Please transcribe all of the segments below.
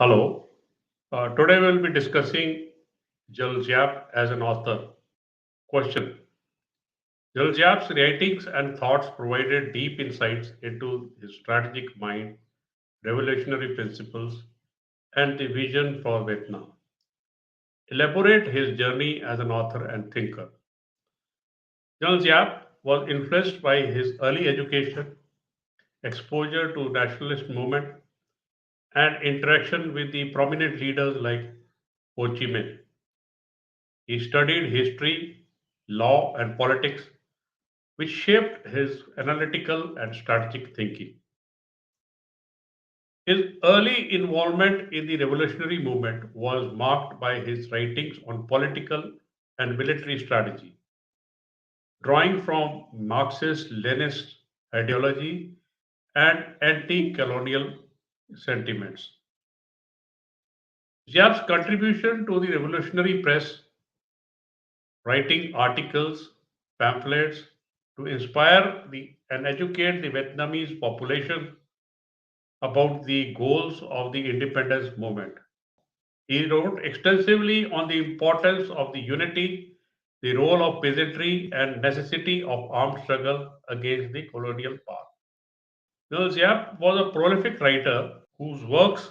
Hello. Today we'll be discussing General Giap as an author. Question. General Giap's writings and thoughts provided deep insights into his strategic mind, revolutionary principles, and the vision for Vietnam. Elaborate his journey as an author and thinker. General Giap was influenced by his early education, exposure to nationalist movement, and interaction with the prominent leaders like Ho Chi Minh. He studied history, law, and politics, which shaped his analytical and strategic thinking. His early involvement in the revolutionary movement was marked by his writings on political and military strategy, drawing from Marxist-Leninist ideology and anti-colonial sentiments. Giap's contribution to the revolutionary press, writing articles, pamphlets to inspire and educate the Vietnamese population about the goals of the independence movement. He wrote extensively on the importance of the unity, the role of peasantry, and necessity of armed struggle against the colonial power. General Giap was a prolific writer whose works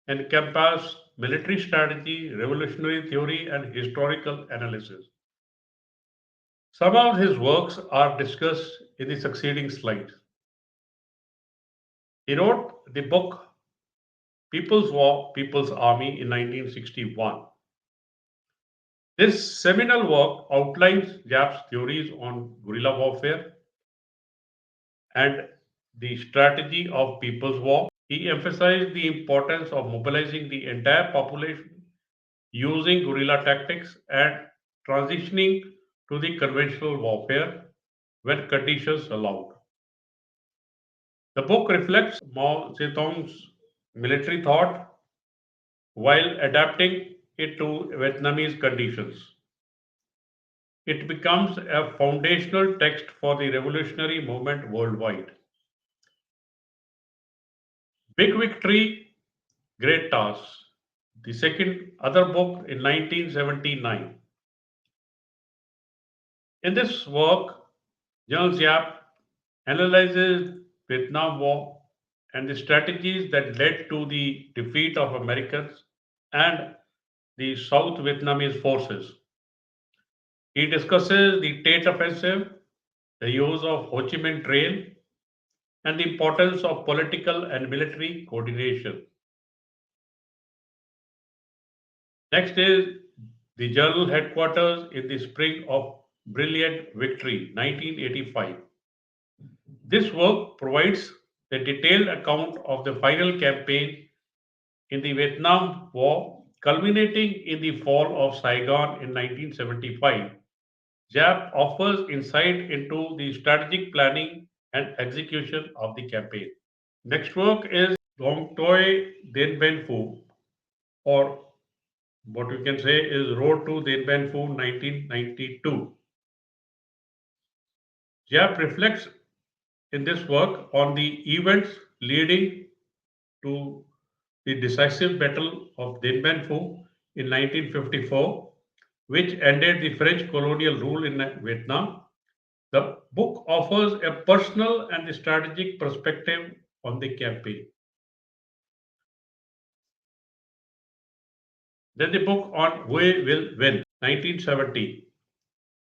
encompass military strategy, revolutionary theory, and historical analysis. Some of his works are discussed in the succeeding slides. He wrote the book People's War, People's Army in 1961. This seminal work outlines Giap's theories on guerrilla warfare and the strategy of people's war. He emphasized the importance of mobilizing the entire population using guerrilla tactics and transitioning to the conventional warfare when conditions allowed. The book reflects Mao Zedong's military thought while adapting it to Vietnamese conditions. It becomes a foundational text for the revolutionary movement worldwide. Big Victory, Great Task, the second other book in 1979. In this work, General Giap analyzes Vietnam War and the strategies that led to the defeat of Americans and the South Vietnamese forces. He discusses the Tet Offensive, the use of Ho Chi Minh Trail, and the importance of political and military coordination. Next is the Journal headquarters in the spring of Brilliant Victory, 1985. This work provides a detailed account of the final campaign in the Vietnam War, culminating in the fall of Saigon in 1975. Giap offers insight into the strategic planning and execution of the campaign. Next work is Dong Toi Dien Bien Phu, or what we can say is Road to Dien Bien Phu 1992. Giap reflects in this work on the events leading to the decisive Battle of Dien Bien Phu in 1954, which ended the French colonial rule in Vietnam. The book offers a personal and strategic perspective on the campaign. Then the book on We Will Win, 1970.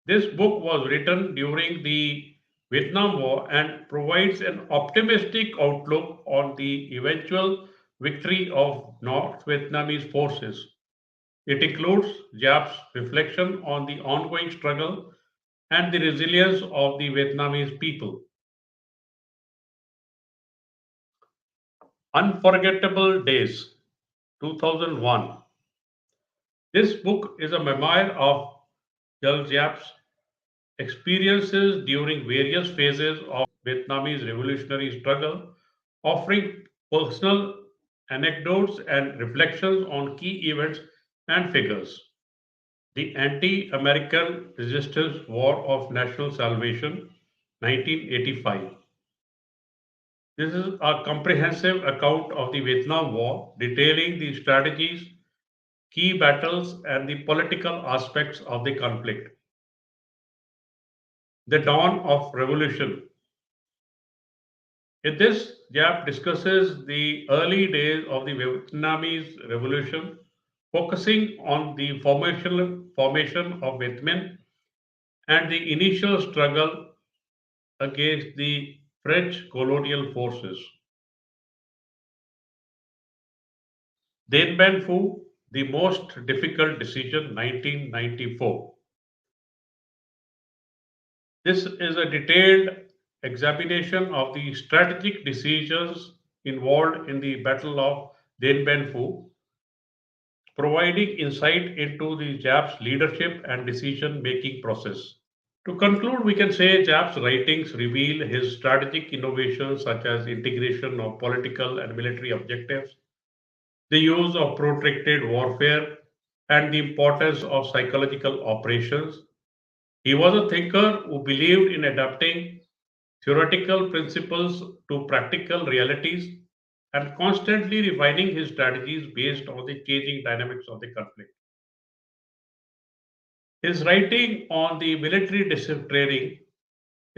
This book was written during the Vietnam War and provides an optimistic outlook on the eventual victory of North Vietnamese forces. It includes Giap's reflection on the ongoing struggle and the resilience of the Vietnamese people. Unforgettable Days, 2001. This book is a memoir of General Giap's experiences during various phases of Vietnamese revolutionary struggle, offering personal anecdotes and reflections on key events and figures. The Anti-American Resistance War of National Salvation, 1985. This is a comprehensive account of the Vietnam War, detailing the strategies, key battles, and the political aspects of the conflict. The dawn of revolution. In this, Giap discusses the early days of the Vietnamese revolution, focusing on the formation of Viet Minh and the initial struggle against the French colonial forces. Dien Bien Phu, the most difficult decision, 1994. This is a detailed examination of the strategic decisions involved in the Battle of Dien Bien Phu, providing insight into the Giap's leadership and decision making process. To conclude, we can say Giap's writings reveal his strategic innovations such as integration of political and military objectives, the use of protracted warfare, and the importance of psychological operations. He was a thinker who believed in adapting theoretical principles to practical realities and constantly refining his strategies based on the changing dynamics of the conflict. His writing on the military training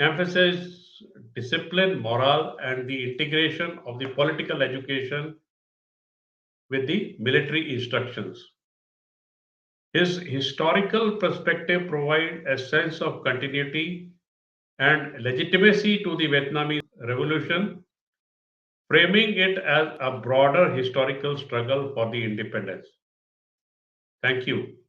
emphasized discipline, morale, and the integration of the political education with the military instructions. His historical perspective provides a sense of continuity and legitimacy to the Vietnamese Revolution, framing it as a broader historical struggle for the independence. Thank you.